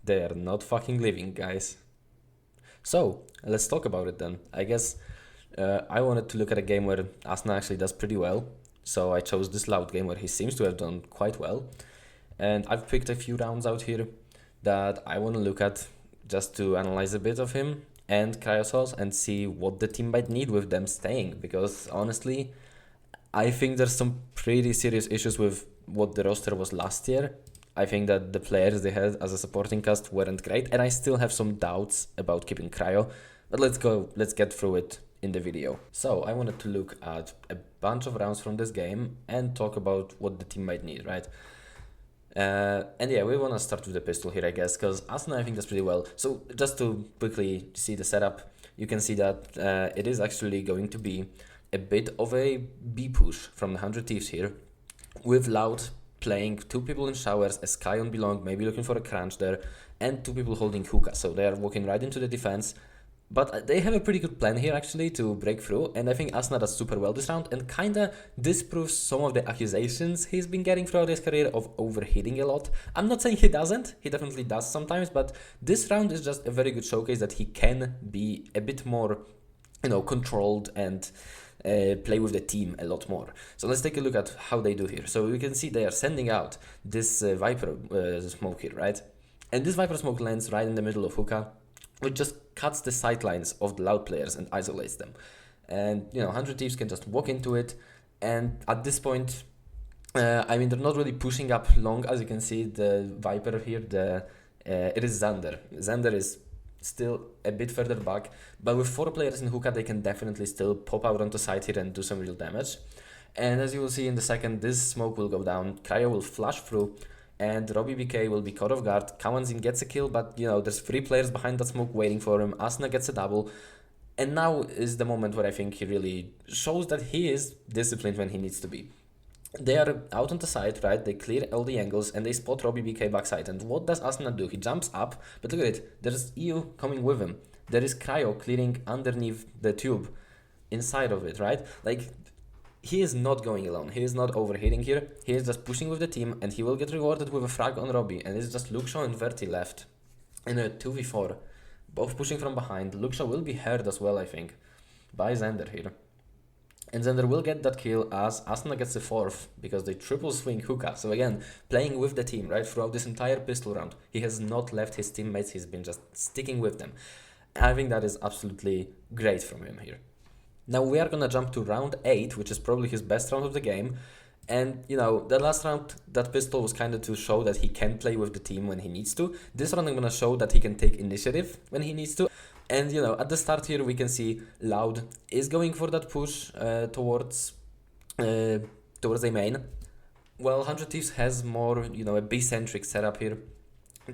They are not fucking living, guys. So, let's talk about it then. I guess I wanted to look at a game where Asuna actually does pretty well. So I chose this Loud game where he seems to have done quite well. And I've picked a few rounds out here that I want to look at just to analyze a bit of him and Cryo and see what the team might need with them staying. Because honestly, I think there's some pretty serious issues with what the roster was last year. I think that the players they had as a supporting cast weren't great, and I still have some doubts about keeping Cryo. But let's get through it in the video. So I wanted to look at a bunch of rounds from this game and talk about what the team might need, right? And yeah, we want to start with the pistol here, I guess, because Asuna I think does pretty well. So just to quickly see the setup, you can see that it is actually going to be a bit of a B push from the 100 Thieves here, with Loud playing two people in showers, a Sky on Belong, maybe looking for a crunch there, and two people holding hookah. So they are walking right into the defense. But they have a pretty good plan here actually to break through, and I think Asuna does super well this round and kinda disproves some of the accusations he's been getting throughout his career of overheating a lot. I'm not saying he doesn't, he definitely does sometimes, but this round is just a very good showcase that he can be a bit more, controlled and play with the team a lot more. So let's take a look at how they do here. So we can see they are sending out this Viper smoke here, right? And this Viper smoke lands right in the middle of hookah, which just cuts the sidelines of the Loud players and isolates them. And, 100 Thieves can just walk into it, and at this point, they're not really pushing up long, as you can see, the Viper here, it is Xander. Xander is still a bit further back, but with 4 players in hookah, they can definitely still pop out onto side here and do some real damage. And as you will see in the second, this smoke will go down, Cryo will flash through, and Robbie BK will be caught off guard. Kawanzin gets a kill, but there's 3 players behind that smoke waiting for him. Asuna gets a double, and now is the moment where I think he really shows that he is disciplined when he needs to be. They are out on the side, right? They clear all the angles and they spot Robbie BK backside. And what does Asuna do? He jumps up, but look at it. There's EU coming with him. There is Cryo clearing underneath the tube, inside of it, right? Like, he is not going alone. He is not overheating here. He is just pushing with the team, and he will get rewarded with a frag on Robbie. And it's just Lukshaw and Verti left in a 2v4, both pushing from behind. Lukshaw will be heard as well, I think, by Xander here. And Xander will get that kill as Asuna gets the 4th because they triple swing hookah. So again, playing with the team, right, throughout this entire pistol round. He has not left his teammates, he's been just sticking with them. I think that is absolutely great from him here. Now we are gonna jump to round 8, which is probably his best round of the game. And, the last round, that pistol was kind of to show that he can play with the team when he needs to. This round I'm gonna show that he can take initiative when he needs to. And, at the start here, we can see Loud is going for that push towards a main. Well, 100 Thieves has more, a B-centric setup here,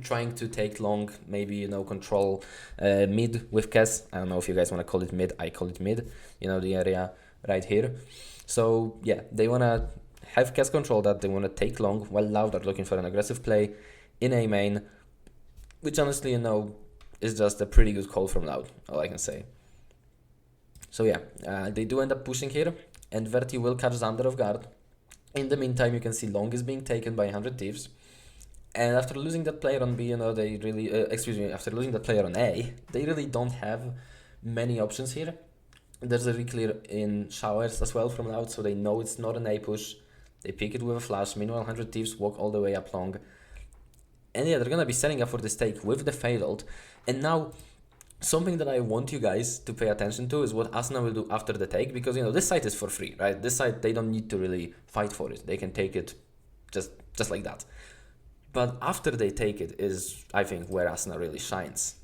trying to take long, maybe, control mid with Kes. I don't know if you guys want to call it mid, I call it mid, the area right here. So, yeah, they want to have Kes control that, they want to take long, while Loud are looking for an aggressive play in A main, which honestly, is just a pretty good call from Loud, all I can say. So yeah, they do end up pushing here, and Verti will catch Xander off guard. In the meantime, you can see Long is being taken by 100 Thieves. And after losing that player on B, they really, after losing that player on A, they really don't have many options here. There's a re-clear in showers as well from Loud, so they know it's not an A push. They pick it with a flash, meanwhile 100 Thieves walk all the way up long. And yeah, they're gonna be setting up for this take with the failed. And now, something that I want you guys to pay attention to is what Asuna will do after the take, because this site is for free, right? This site, they don't need to really fight for it. They can take it just like that. But after they take it is, I think, where Asuna really shines.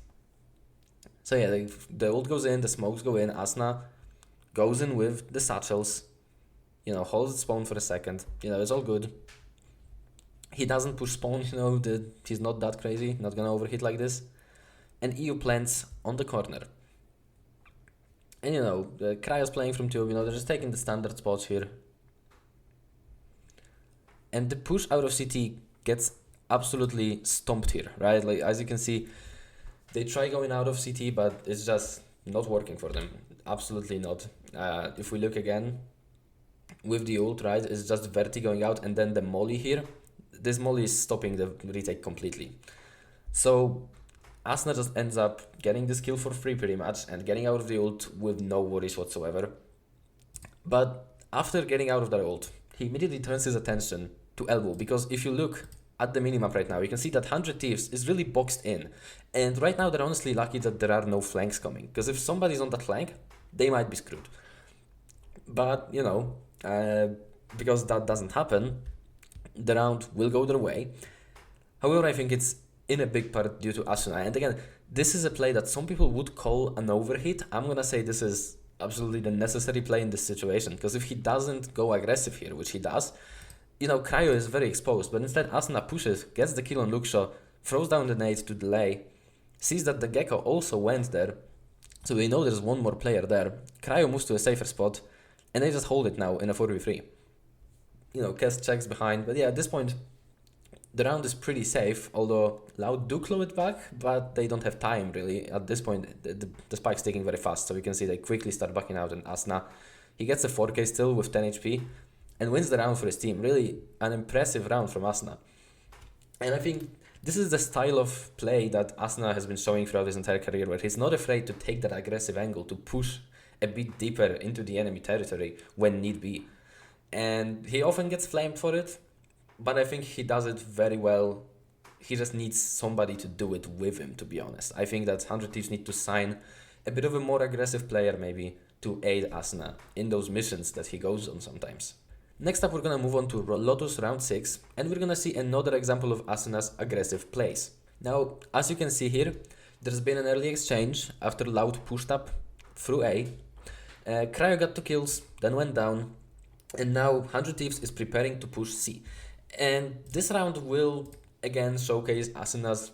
So yeah, the ult goes in, the smokes go in, Asuna goes in with the satchels, holds the spawn for a second, it's all good. He doesn't push spawn, he's not that crazy, not gonna overhit like this. And EU plants on the corner. And the Cryo's playing from tube, they're just taking the standard spots here. And the push out of CT gets absolutely stomped here, right? Like, as you can see, they try going out of CT, but it's just not working for them. Absolutely not. If we look again, with the ult, right, it's just Verti going out, and then the molly here. This molly is stopping the retake completely. So Asuna just ends up getting this kill for free pretty much and getting out of the ult with no worries whatsoever. But after getting out of that ult, he immediately turns his attention to elbow, because if you look at the minimap right now, you can see that 100 Thieves is really boxed in. And right now they're honestly lucky that there are no flanks coming, because if somebody's on that flank, they might be screwed. But, you know, because that doesn't happen, the round will go their way. However, I think it's in a big part due to Asuna. And again, this is a play that some people would call an overhit. I'm gonna say this is absolutely the necessary play in this situation, because if he doesn't go aggressive here, which he does, you know, Cryo is very exposed, but instead Asuna pushes, gets the kill on Luxo, throws down the nade to delay, sees that the Gecko also went there, so we know there's one more player there. Cryo moves to a safer spot, and they just hold it now in a 4v3. You know, Kest checks behind, but yeah, at this point, the round is pretty safe, although Loud do claw it back, but they don't have time really. At this point, the spike's ticking very fast, so we can see they quickly start backing out, and Asuna, he gets a 4k still with 10 HP, and wins the round for his team. Really an impressive round from Asuna. And I think this is the style of play that Asuna has been showing throughout his entire career, where he's not afraid to take that aggressive angle, to push a bit deeper into the enemy territory when need be. And he often gets flamed for it, but I think he does it very well. He just needs somebody to do it with him, to be honest. I think that 100 Thieves need to sign a bit of a more aggressive player maybe to aid Asuna in those missions that he goes on sometimes. Next up, we're gonna move on to Lotus round 6, and we're gonna see another example of Asuna's aggressive plays. Now, as you can see here, there's been an early exchange after Loud pushed up through A. Cryo got 2 kills, then went down, and now 100 Thieves is preparing to push C. And this round will again showcase Asuna's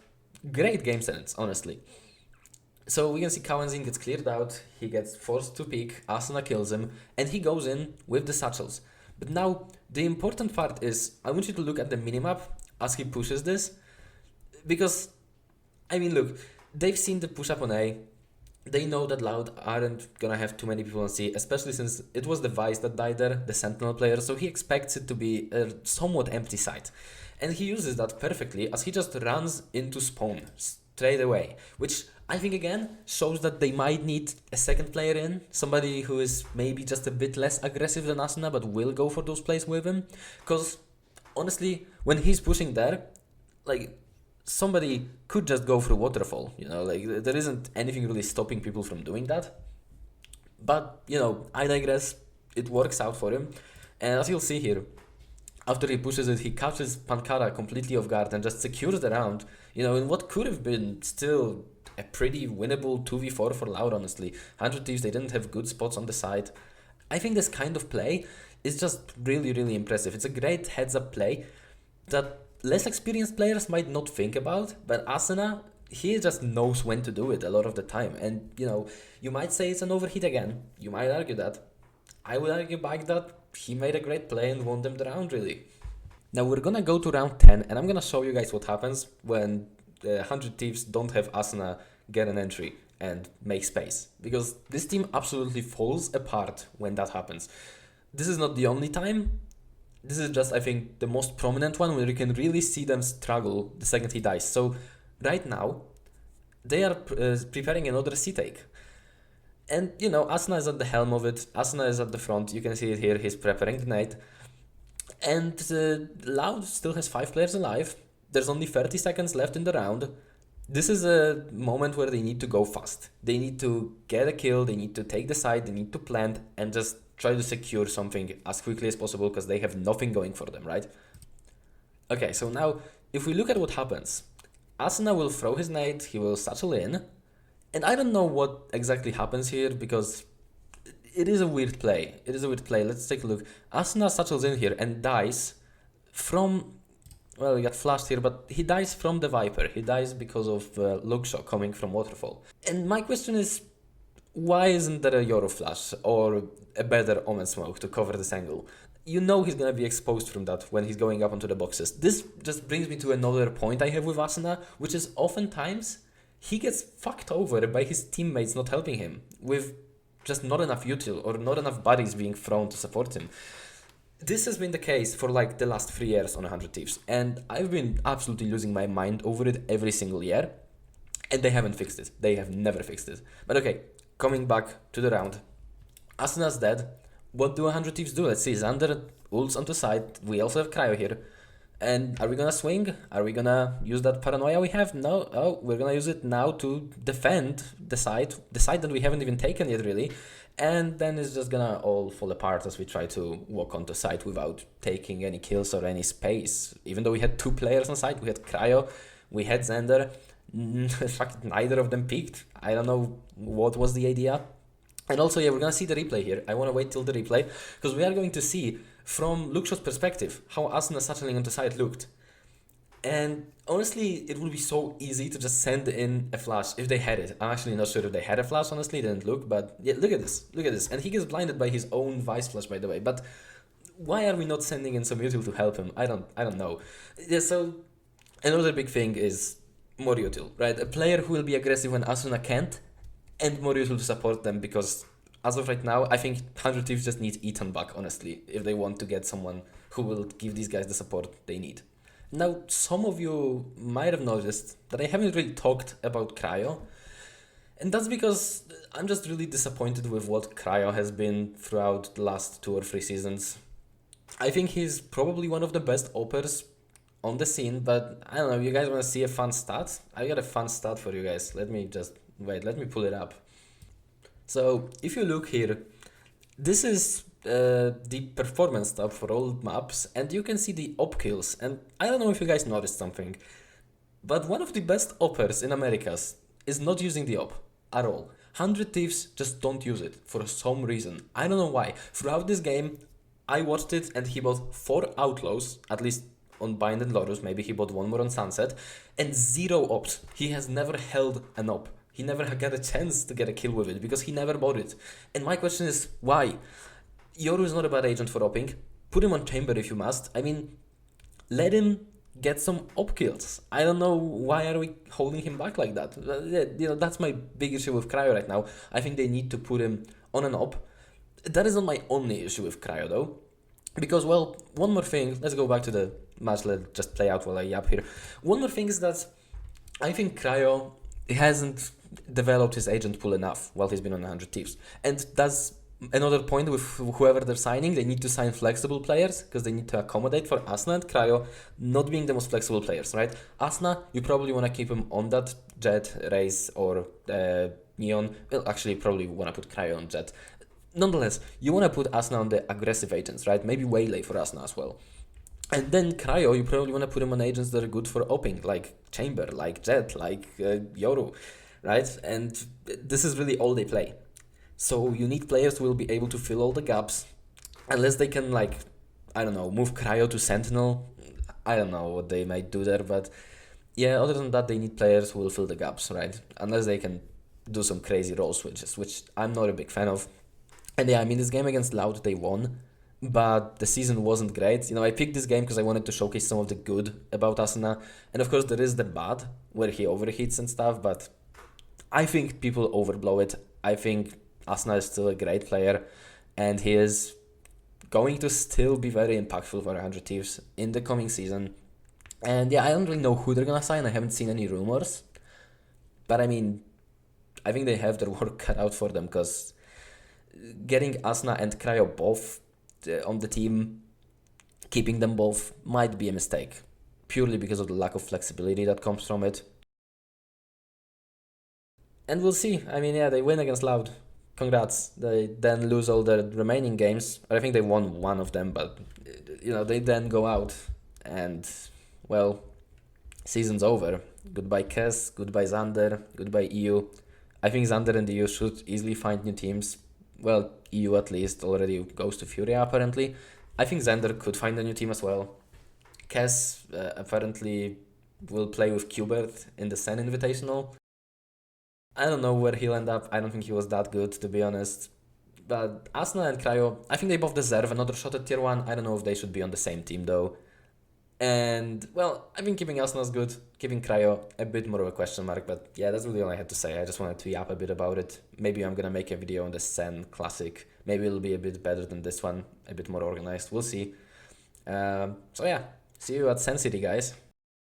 great game sense, honestly. So we can see Kawenzin gets cleared out, he gets forced to peek, Asuna kills him, and he goes in with the satchels. But now, the important part is, I want you to look at the minimap as he pushes this, because, I mean, look, they've seen the push up on A, they know that Loud aren't gonna have too many people on C, especially since it was the Vice that died there, the Sentinel player, so he expects it to be a somewhat empty site. And he uses that perfectly as he just runs into spawn straight away, which I think again shows that they might need a second player in, somebody who is maybe just a bit less aggressive than Asuna but will go for those plays with him. Because honestly, when he's pushing there, like, somebody could just go through waterfall, you know, like there isn't anything really stopping people from doing that. But, you know, I digress, it works out for him. And as you'll see here, after he pushes it, he catches Pankara completely off guard and just secures the round, you know, in what could have been still a pretty winnable 2v4 for Loud, honestly. 100 Thieves, they didn't have good spots on the side. I think this kind of play is just really, really impressive. It's a great heads-up play that less experienced players might not think about, but Asuna, he just knows when to do it a lot of the time. And, you know, you might say it's an overheat again. You might argue that. I would argue back that he made a great play and won them the round, really. Now we're gonna go to round 10, and I'm gonna show you guys what happens when the 100 Thieves don't have Asuna get an entry and make space. Because this team absolutely falls apart when that happens. This is not the only time. This is just, I think, the most prominent one where you can really see them struggle the second he dies. So right now, they are preparing another C-take. And, you know, Asuna is at the helm of it. Asuna is at the front. You can see it here. He's preparing the nade. And Loud still has 5 players alive. There's only 30 seconds left in the round. This is a moment where they need to go fast. They need to get a kill. They need to take the side. They need to plant and just try to secure something as quickly as possible because they have nothing going for them, right? Okay, so now, if we look at what happens, Asuna will throw his nade, he will satchel in, and I don't know what exactly happens here because it is a weird play. It is a weird play. Let's take a look. Asuna satchels in here and dies from, well, he got flashed here, but he dies from the Viper. He dies because of Luxo coming from Waterfall. And my question is, why isn't there a Yoru flash or a better Omen smoke to cover this angle? You know he's gonna be exposed from that when he's going up onto the boxes. This just brings me to another point I have with Asuna, which is oftentimes he gets fucked over by his teammates not helping him, with just not enough util or not enough bodies being thrown to support him. This has been the case for like the last 3 years on 100 Thieves, and I've been absolutely losing my mind over it every single year, and they haven't fixed it. They have never fixed it. But okay, coming back to the round. Asuna's dead. What do 100 Thieves do? Let's see, Xander ults onto side. We also have Cryo here. And are we gonna swing? Are we gonna use that paranoia we have? No. Oh, we're gonna use it now to defend the side that we haven't even taken yet, really. And then it's just gonna all fall apart as we try to walk onto site without taking any kills or any space. Even though we had 2 players on site, we had Cryo, we had Xander. Neither of them peaked. I don't know what was the idea. And also, yeah, we're gonna see the replay here. I wanna wait till the replay, because we are going to see, from Lookshot's perspective, how Asuna settling onto side looked. And honestly, it would be so easy to just send in a flash if they had it. I'm actually not sure if they had a flash, honestly, it didn't look, but yeah, look at this, look at this. And he gets blinded by his own Vice Flash, by the way, but why are we not sending in some util to help him? I don't know. Yeah, so another big thing is more util, right? A player who will be aggressive when Asuna can't, and more util to support them, because as of right now, I think 100 Thieves just needs Ethan back, honestly, if they want to get someone who will give these guys the support they need. Now, some of you might have noticed that I haven't really talked about Cryo, and that's because I'm just really disappointed with what Cryo has been throughout the last 2 or 3 seasons. I think he's probably one of the best oppers on the scene, but I don't know, you guys want to see a fun stat? I got a fun stat for you guys. Let me pull it up. So if you look here, this is the performance tab for all maps, and you can see the op kills. And I don't know if you guys noticed something, but one of the best oppers in Americas is not using the op at all. 100 Thieves just don't use it for some reason. I don't know why. Throughout this game, I watched it and he bought 4 outlaws, at least on Bind and Lorus, maybe he bought 1 more on Sunset, and 0 ops. He has never held an op. He never got a chance to get a kill with it because he never bought it. And my question is, why? Yoru is not a bad agent for opping. Put him on chamber if you must. I mean, let him get some op kills. I don't know why are we holding him back like that. That's my big issue with Cryo right now. I think they need to put him on an op. That is not my only issue with Cryo though. Because, well, one more thing, let's go back to the match, let's just play out while I yap here. One more thing is that I think Cryo hasn't developed his agent pool enough while he's been on 100 Thieves. And that's another point with whoever they're signing. They need to sign flexible players because they need to accommodate for Asuna and Cryo not being the most flexible players, right? Asuna, you probably want to keep him on that Jet, Raze, or Neon. Well, actually, you probably want to put Cryo on Jet. Nonetheless, you want to put Asuna on the aggressive agents, right? Maybe Waylay for Asuna as well. And then Cryo, you probably want to put him on agents that are good for opping, like Chamber, like Jet, like Yoru, right? And this is really all they play. So you need players who will be able to fill all the gaps, unless they can, like, I don't know, move Cryo to Sentinel. I don't know what they might do there, but yeah, other than that, they need players who will fill the gaps, right? Unless they can do some crazy role switches, which I'm not a big fan of. And yeah, I mean, this game against Loud, they won, but the season wasn't great. I picked this game because I wanted to showcase some of the good about Asuna, and of course there is the bad, where he overheats and stuff, but I think people overblow it. I think Asuna is still a great player, and he is going to still be very impactful for 100 Thieves in the coming season. And yeah, I don't really know who they're gonna sign. I haven't seen any rumors, but I mean, I think they have their work cut out for them, because getting Asuna and Cryo both on the team, keeping them both might be a mistake, purely because of the lack of flexibility that comes from it. And we'll see. I mean, yeah, they win against Loud. Congrats. They then lose all the remaining games. I think they won one of them, but they then go out, and well, season's over. Goodbye Kess, goodbye Xander, goodbye EU. I think Xander and EU should easily find new teams. Well, EU at least already goes to Furia apparently. I think Xander could find a new team as well. Kess apparently will play with Qbert in the Sen Invitational. I don't know where he'll end up. I don't think he was that good, to be honest. But Asuna and Cryo, I think they both deserve another shot at tier 1. I don't know if they should be on the same team though. And, well, I've been keeping Asuna's good, keeping Cryo a bit more of a question mark, but yeah, that's really all I had to say. I just wanted to yap a bit about it. Maybe I'm gonna make a video on the Sen Classic. Maybe it'll be a bit better than this one, a bit more organized. We'll see. So yeah, see you at Sen City, guys.